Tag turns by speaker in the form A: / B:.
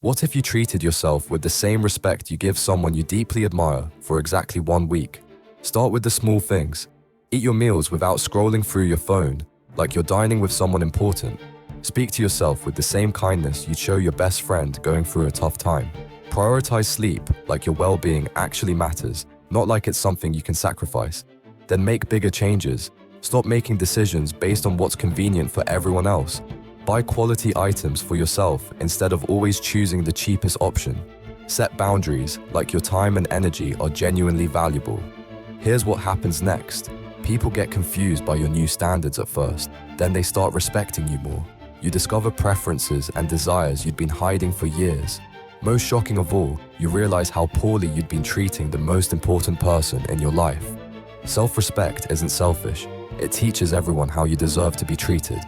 A: What if you treated yourself with the same respect you give someone you deeply admire for exactly 1 week? Start with the small things. Eat your meals without scrolling through your phone, like you're dining with someone important. Speak to yourself with the same kindness you'd show your best friend going through a tough time. Prioritize sleep like your well-being actually matters, not like it's something you can sacrifice. Then make bigger changes. Stop making decisions based on what's convenient for everyone else. Buy quality items for yourself instead of always choosing the cheapest option. Set boundaries like your time and energy are genuinely valuable. Here's what happens next. People get confused by your new standards at first, then they start respecting you more. You discover preferences and desires you'd been hiding for years. Most shocking of all, you realize how poorly you'd been treating the most important person in your life. Self-respect isn't selfish. It teaches everyone how you deserve to be treated.